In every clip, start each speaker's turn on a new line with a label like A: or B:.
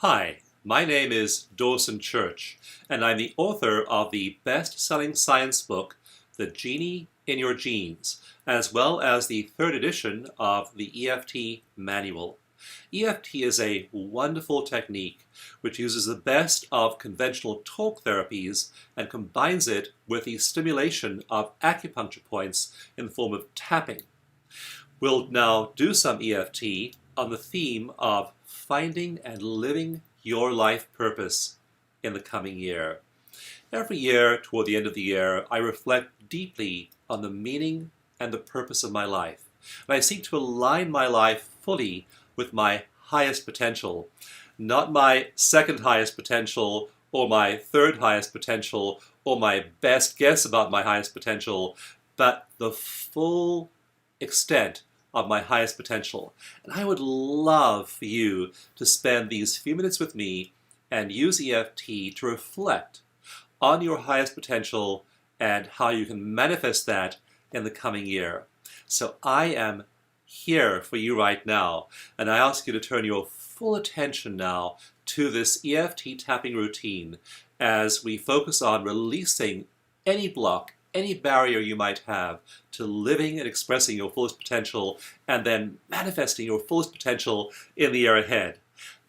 A: Hi, my name is Dawson Church, and I'm the author of the best-selling science book, The Genie in Your Genes, as well as the third edition of the EFT manual. EFT is a wonderful technique which uses the best of conventional talk therapies and combines it with the stimulation of acupuncture points in the form of tapping. We'll now do some EFT on the theme of finding and living your life purpose in the coming year. Every year, toward the end of the year, I reflect deeply on the meaning and the purpose of my life. And I seek to align my life fully with my highest potential, not my second highest potential or my third highest potential or my best guess about my highest potential, but the full extent of my highest potential. And I would love for you to spend these few minutes with me and use EFT to reflect on your highest potential and how you can manifest that in the coming year. So I am here for you right now, and I ask you to turn your full attention now to this EFT tapping routine as we focus on releasing any block, any barrier you might have to living and expressing your fullest potential and then manifesting your fullest potential in the year ahead.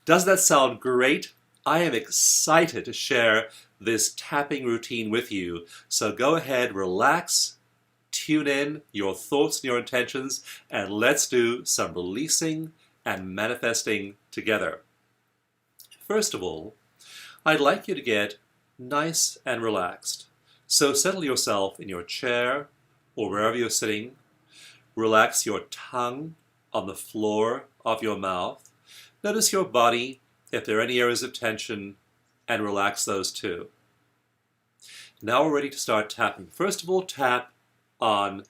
A: Does that sound great? I am excited to share this tapping routine with you. So go ahead, relax, tune in your thoughts and your intentions, and let's do some releasing and manifesting together. First of all, I'd like you to get nice and relaxed. So settle yourself in your chair or wherever you're sitting. Relax your tongue on the floor of your mouth. Notice your body, if there are any areas of tension, and relax those too. Now we're ready to start tapping. First of all, tap on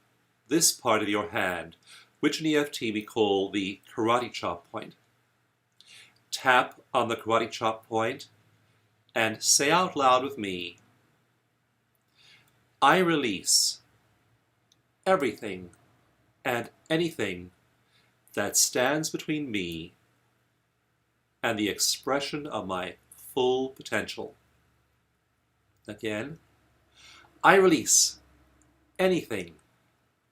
A: this part of your hand, which in EFT we call the karate chop point. Tap on the karate chop point and say out loud with me, I release everything and anything that stands between me and the expression of my full potential. Again, I release anything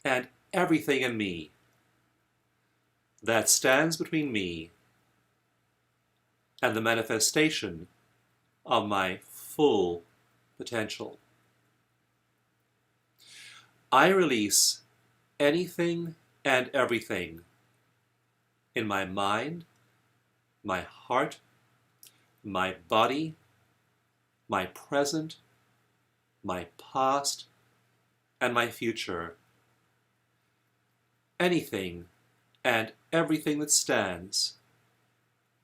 A: and everything in me that stands between me and the manifestation of my full potential. I release anything and everything in my mind, my heart, my body, my present, my past, and my future. Anything and everything that stands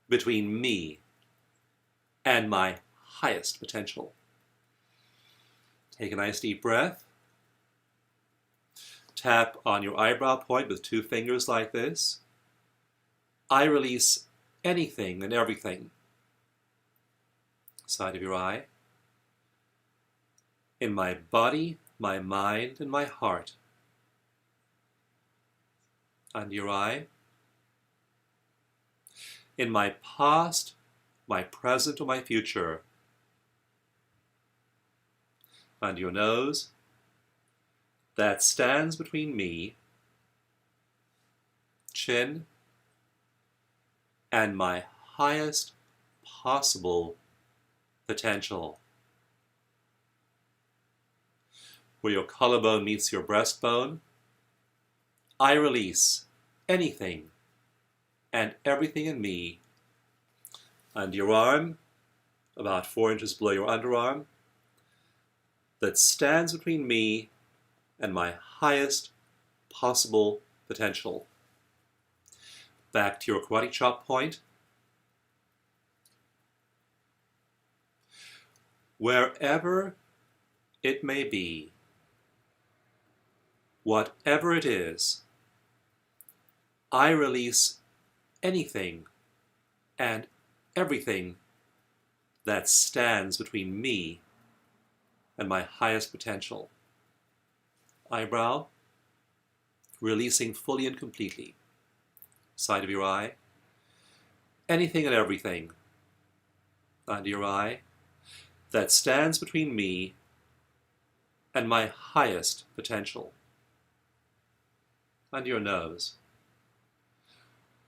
A: between me and my highest potential. Take a nice deep breath. Tap on your eyebrow point with two fingers like this. I release anything and everything. Side of your eye. In my body, my mind, and my heart. Under your eye. In my past, my present, or my future. Under your nose. That stands between me, chin, and my highest possible potential. Where your collarbone meets your breastbone, I release anything and everything in me under your arm, about 4 inches below your underarm, that stands between me and my highest possible potential. Back to your karate chop point. Wherever it may be, whatever it is, I release anything and everything that stands between me and my highest potential. Eyebrow, releasing fully and completely. Side of your eye. Anything and everything under your eye, that stands between me and my highest potential. Under your nose,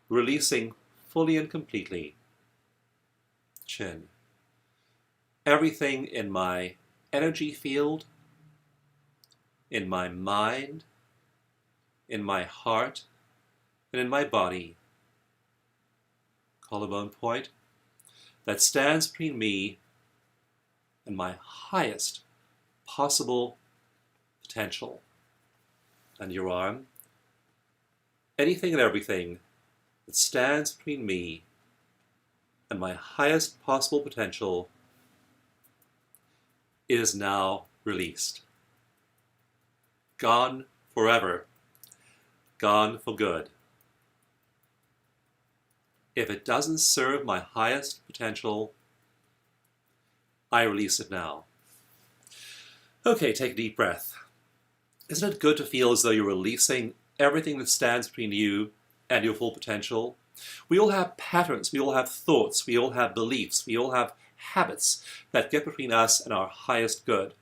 A: releasing fully and completely. Chin. Everything in my energy field, in my mind, in my heart, and in my body, collarbone point, that stands between me and my highest possible potential. And your arm, anything and everything that stands between me and my highest possible potential is now released. Gone forever. Gone for good. If it doesn't serve my highest potential, I release it now. Okay, take a deep breath. Isn't it good to feel as though you're releasing everything that stands between you and your full potential? We all have patterns, we all have thoughts, we all have beliefs, we all have habits that get between us and our highest good.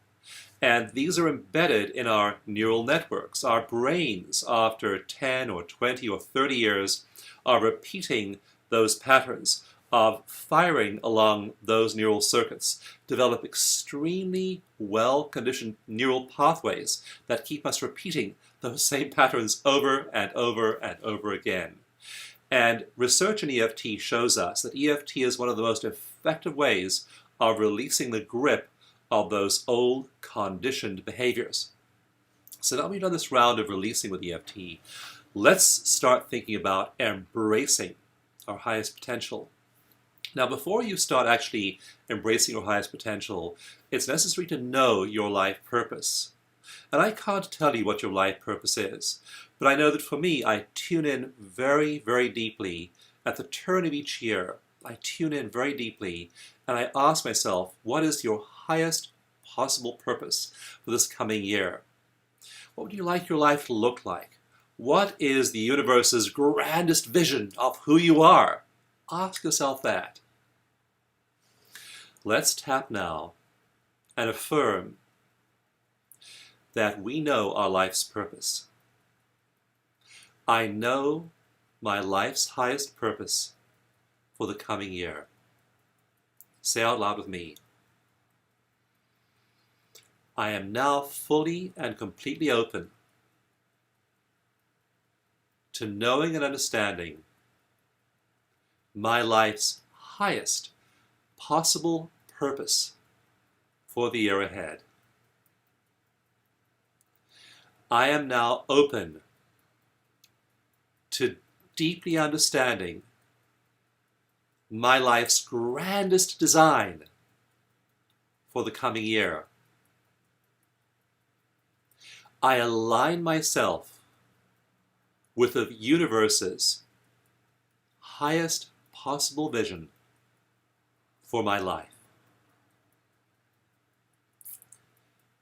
A: And these are embedded in our neural networks. Our brains, after 10 or 20 or 30 years, are repeating those patterns of firing along those neural circuits, develop extremely well-conditioned neural pathways that keep us repeating those same patterns over and over and over again. And research in EFT shows us that EFT is one of the most effective ways of releasing the grip of those old conditioned behaviors. So now we've done this round of releasing with EFT, let's start thinking about embracing our highest potential. Now, before you start actually embracing your highest potential, it's necessary to know your life purpose. And I can't tell you what your life purpose is, but I know that for me, I tune in very, very deeply at the turn of each year. I tune in very deeply and I ask myself, what is your highest possible purpose for this coming year? What would you like your life to look like? What is the universe's grandest vision of who you are? Ask yourself that. Let's tap now and affirm that we know our life's purpose. I know my life's highest purpose for the coming year. Say out loud with me. I am now fully and completely open to knowing and understanding my life's highest possible purpose for the year ahead. I am now open to deeply understanding my life's grandest design for the coming year. I align myself with the universe's highest possible vision for my life.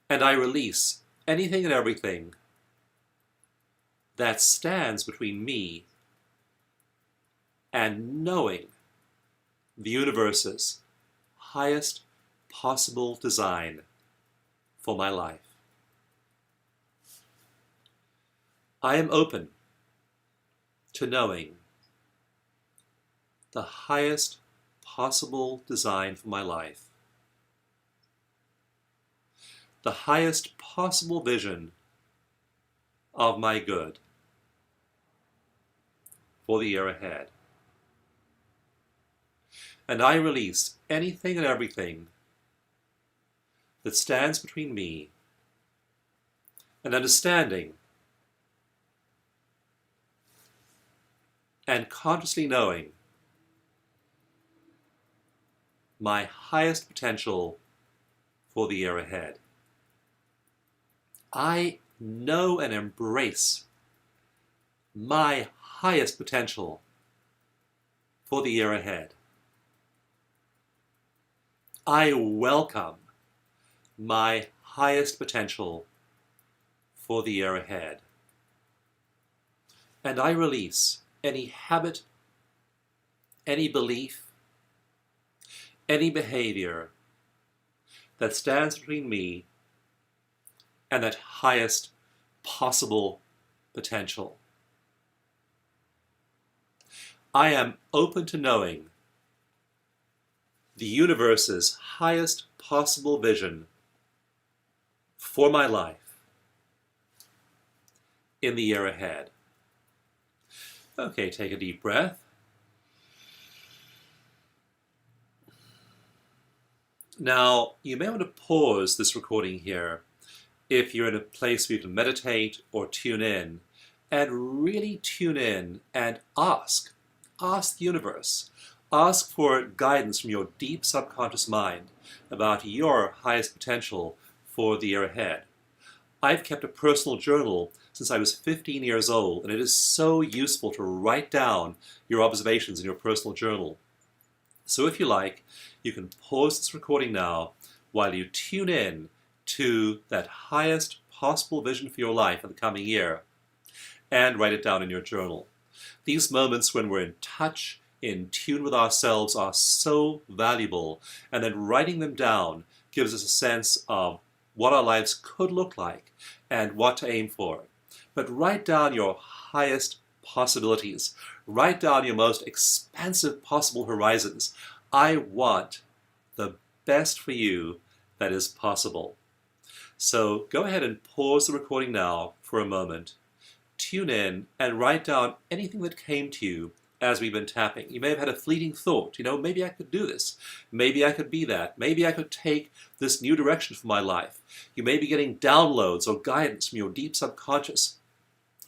A: And I release anything and everything that stands between me and knowing the universe's highest possible design for my life. I am open to knowing the highest possible design for my life, the highest possible vision of my good for the year ahead. And I release anything and everything that stands between me and understanding and consciously knowing my highest potential for the year ahead. I know and embrace my highest potential for the year ahead. I welcome my highest potential for the year ahead. And I release any habit, any belief, any behavior that stands between me and that highest possible potential. I am open to knowing the universe's highest possible vision for my life in the year ahead. Okay, take a deep breath. Now, you may want to pause this recording here if you're in a place where you can meditate or tune in, and really tune in and ask the universe. Ask for guidance from your deep subconscious mind about your highest potential for the year ahead. I've kept a personal journal since I was 15 years old, and it is so useful to write down your observations in your personal journal. So if you like, you can pause this recording now while you tune in to that highest possible vision for your life in the coming year and write it down in your journal. These moments when we're in touch, in tune with ourselves, are so valuable, and then writing them down gives us a sense of what our lives could look like and what to aim for. But write down your highest possibilities. Write down your most expansive possible horizons. I want the best for you that is possible. So go ahead and pause the recording now for a moment. Tune in and write down anything that came to you as we've been tapping. You may have had a fleeting thought, maybe I could do this. Maybe I could be that. Maybe I could take this new direction for my life. You may be getting downloads or guidance from your deep subconscious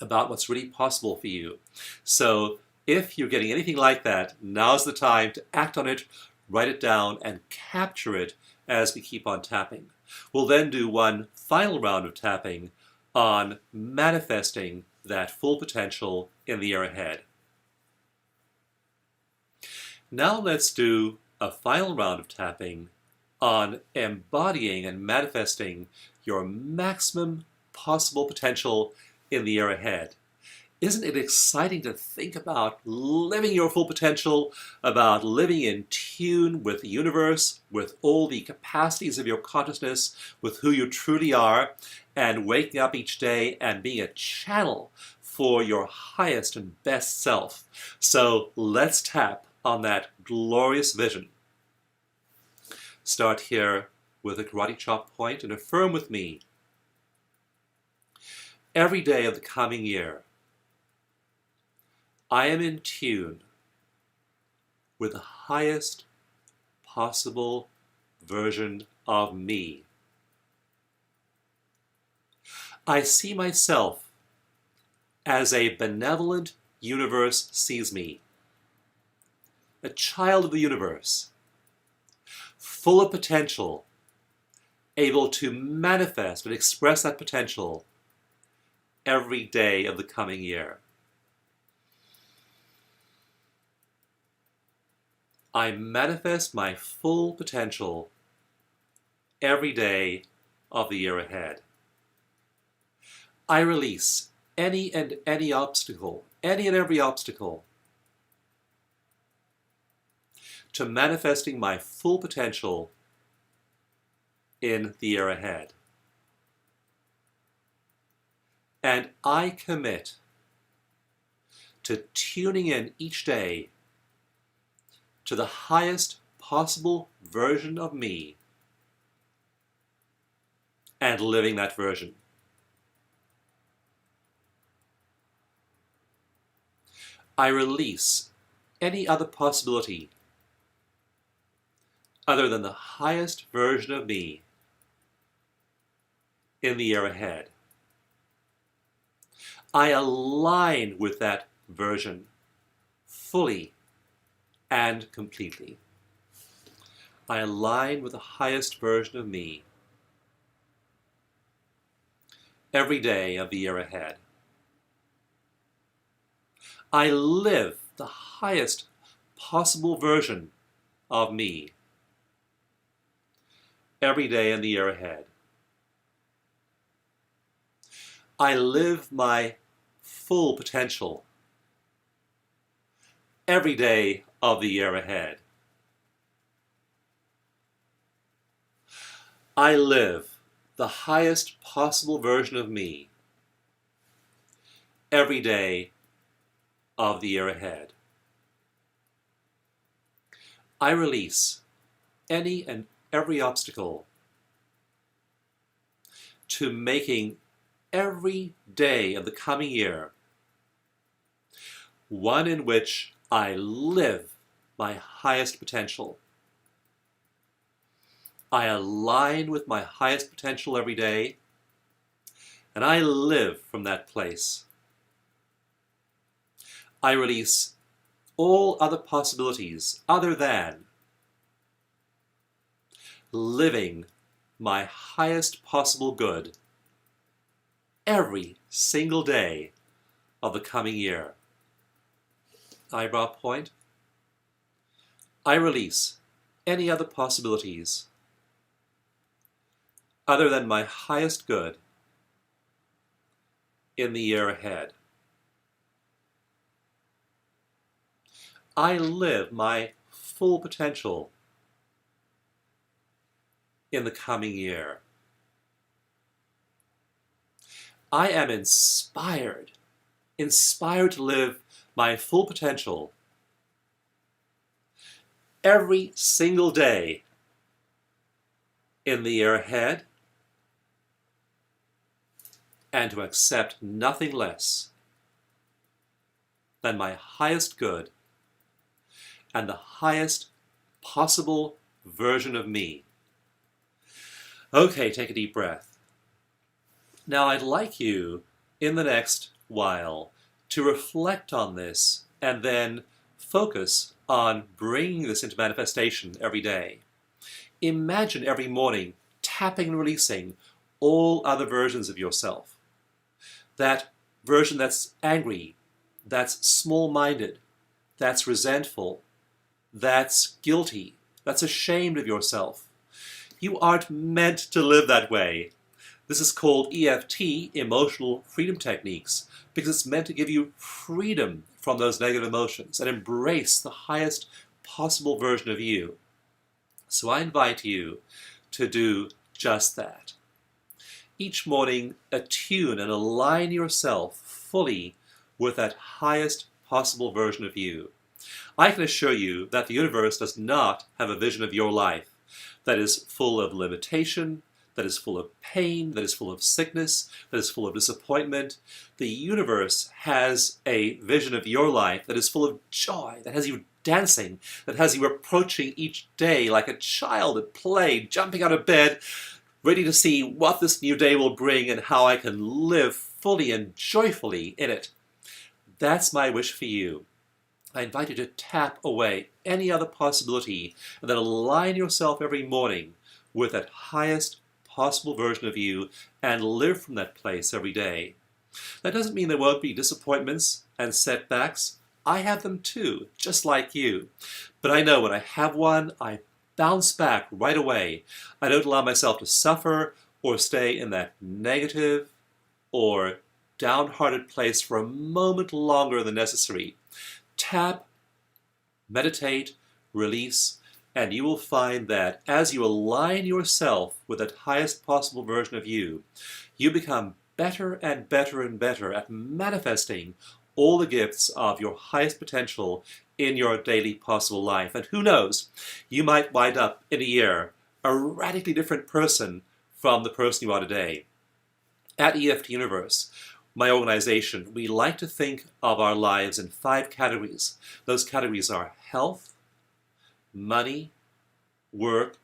A: about what's really possible for you. So if you're getting anything like that, now's the time to act on it, write it down, and capture it as we keep on tapping. We'll then do one final round of tapping on manifesting that full potential in the year ahead. Now let's do a final round of tapping on embodying and manifesting your maximum possible potential in the year ahead. Isn't it exciting to think about living your full potential, about living in tune with the universe, with all the capacities of your consciousness, with who you truly are, and waking up each day and being a channel for your highest and best self? So let's tap on that glorious vision. Start here with a karate chop point and affirm with me. Every day of the coming year, I am in tune with the highest possible version of me. I see myself as a benevolent universe sees me, a child of the universe, full of potential, able to manifest and express that potential every day of the coming year. I manifest my full potential every day of the year ahead. I release any and every obstacle to manifesting my full potential in the year ahead. And I commit to tuning in each day to the highest possible version of me and living that version. I release any other possibility other than the highest version of me in the year ahead. I align with that version fully and completely. I align with the highest version of me every day of the year ahead. I live the highest possible version of me every day in the year ahead. I live my full potential every day of the year ahead. I live the highest possible version of me every day of the year ahead. I release any and every obstacle to making every day of the coming year one in which I live my highest potential. I align with my highest potential every day, and I live from that place. I release all other possibilities other than living my highest possible good every single day of the coming year. Eyebrow point. I release any other possibilities other than my highest good in the year ahead. I live my full potential in the coming year. I am inspired to live my full potential every single day in the year ahead, and to accept nothing less than my highest good and the highest possible version of me. Okay, take a deep breath. Now I'd like you, in the next while, to reflect on this and then focus on bringing this into manifestation every day. Imagine every morning tapping and releasing all other versions of yourself. That version that's angry, that's small-minded, that's resentful, that's guilty, that's ashamed of yourself. You aren't meant to live that way. This is called EFT, Emotional Freedom Techniques, because it's meant to give you freedom from those negative emotions and embrace the highest possible version of you. So I invite you to do just that. Each morning, attune and align yourself fully with that highest possible version of you. I can assure you that the universe does not have a vision of your life that is full of limitation, that is full of pain, that is full of sickness, that is full of disappointment. The universe has a vision of your life that is full of joy, that has you dancing, that has you approaching each day like a child at play, jumping out of bed, ready to see what this new day will bring and how I can live fully and joyfully in it. That's my wish for you. I invite you to tap away any other possibility and then align yourself every morning with that highest possible version of you and live from that place every day. That doesn't mean there won't be disappointments and setbacks. I have them too, just like you. But I know when I have one, I bounce back right away. I don't allow myself to suffer or stay in that negative or downhearted place for a moment longer than necessary. Tap, meditate, release, and you will find that as you align yourself with that highest possible version of you, you become better and better and better at manifesting all the gifts of your highest potential in your daily possible life. And who knows, you might wind up in a year a radically different person from the person you are today. At EFT Universe, my organization, we like to think of our lives in 5 categories. Those categories are health, money, work,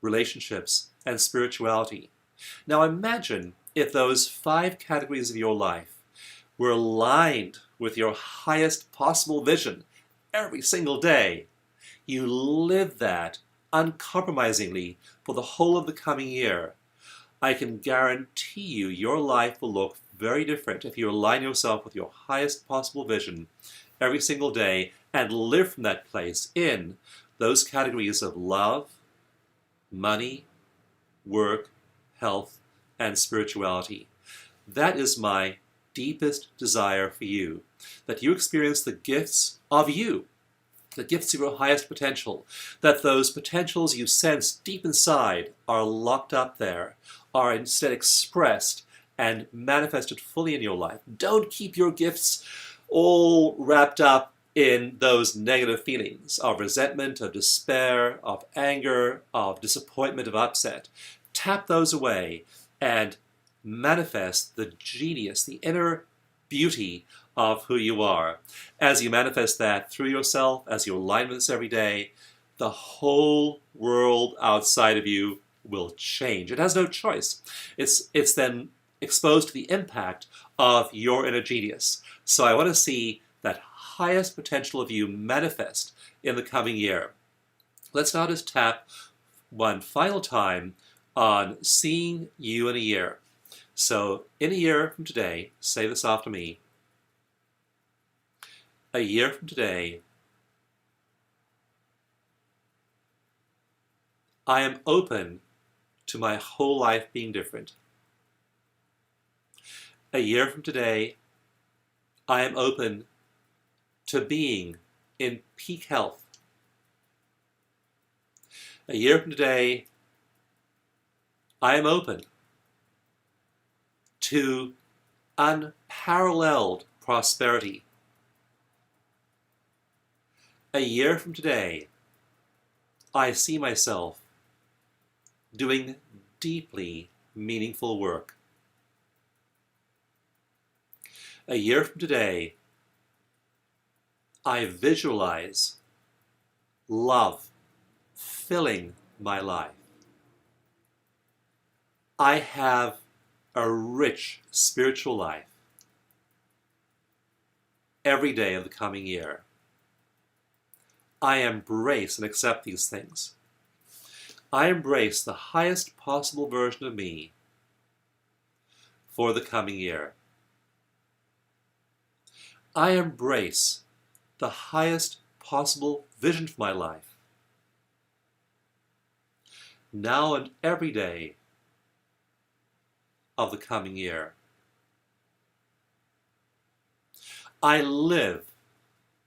A: relationships, and spirituality. Now imagine if those 5 categories of your life were aligned with your highest possible vision every single day. You live that uncompromisingly for the whole of the coming year. I can guarantee you your life will look very different if you align yourself with your highest possible vision every single day and live from that place in those categories of love, money, work, health, and spirituality. That is my deepest desire for you, that you experience the gifts of you the gifts of your highest potential, that those potentials you sense deep inside are locked up there, are instead expressed and manifested fully in your life. Don't keep your gifts all wrapped up in those negative feelings of resentment, of despair, of anger, of disappointment, of upset. Tap those away and manifest the genius, the inner beauty of who you are. As you manifest that through yourself, as you align with this every day, the whole world outside of you will change. It has no choice. It's then exposed to the impact of your inner genius. So I want to see that highest potential of you manifest in the coming year. Let's now just tap one final time on seeing you in a year. So in a year from today, say this after me. A year from today, I am open to my whole life being different. A year from today, I am open to being in peak health. A year from today, I am open to unparalleled prosperity. A year from today, I see myself doing deeply meaningful work. A year from today, I visualize love filling my life. I have a rich spiritual life every day of the coming year. I embrace and accept these things. I embrace the highest possible version of me for the coming year. I embrace the highest possible vision for my life, now and every day of the coming year. I live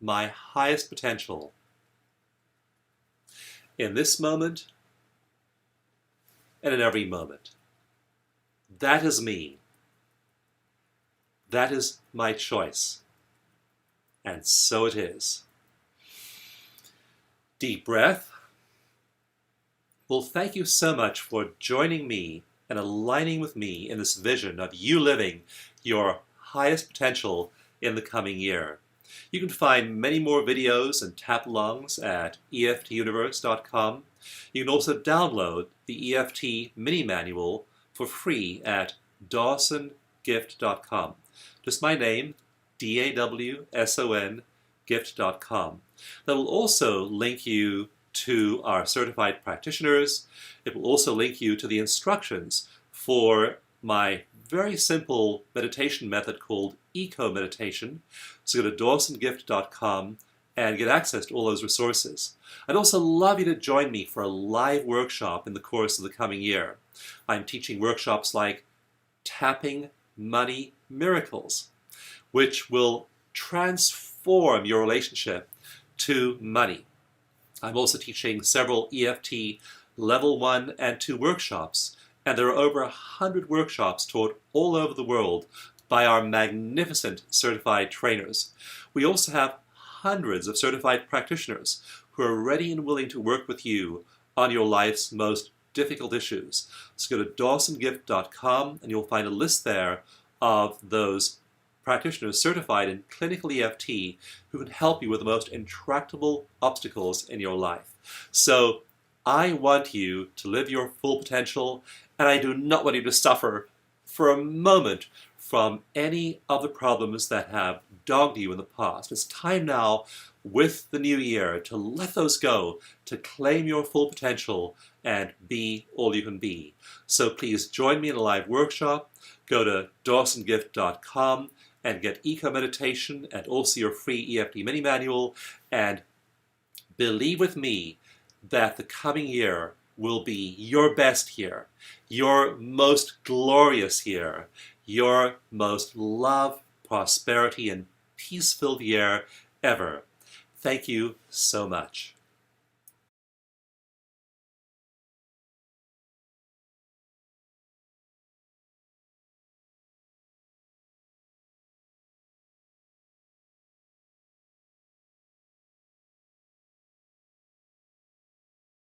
A: my highest potential in this moment and in every moment. That is me. That is my choice. And so it is. Deep breath. Well, thank you so much for joining me and aligning with me in this vision of you living your highest potential in the coming year. You can find many more videos and tap lungs at EFTuniverse.com. You can also download the EFT mini manual for free at DawsonGift.com. Just my name, DAWSON gift.com. That will also link you to our certified practitioners. It will also link you to the instructions for my very simple meditation method called Eco Meditation. So go to DawsonGift.com and get access to all those resources. I'd also love you to join me for a live workshop in the course of the coming year. I'm teaching workshops like Tapping Money Miracles, which will transform your relationship to money. I'm also teaching several EFT Level 1 and 2 workshops, and there are over 100 workshops taught all over the world by our magnificent certified trainers. We also have hundreds of certified practitioners who are ready and willing to work with you on your life's most difficult issues. So go to DawsonGift.com and you'll find a list there of those practitioners certified in clinical EFT who can help you with the most intractable obstacles in your life. So I want you to live your full potential, and I do not want you to suffer for a moment from any of the problems that have dogged you in the past. It's time now, with the new year, to let those go, to claim your full potential and be all you can be. So please join me in a live workshop. Go to DawsonGift.com and get Eco Meditation and also your free EFT mini manual, and believe with me that the coming year will be your best year, your most glorious year, your most love, prosperity, and peace-filled year ever. Thank you so much.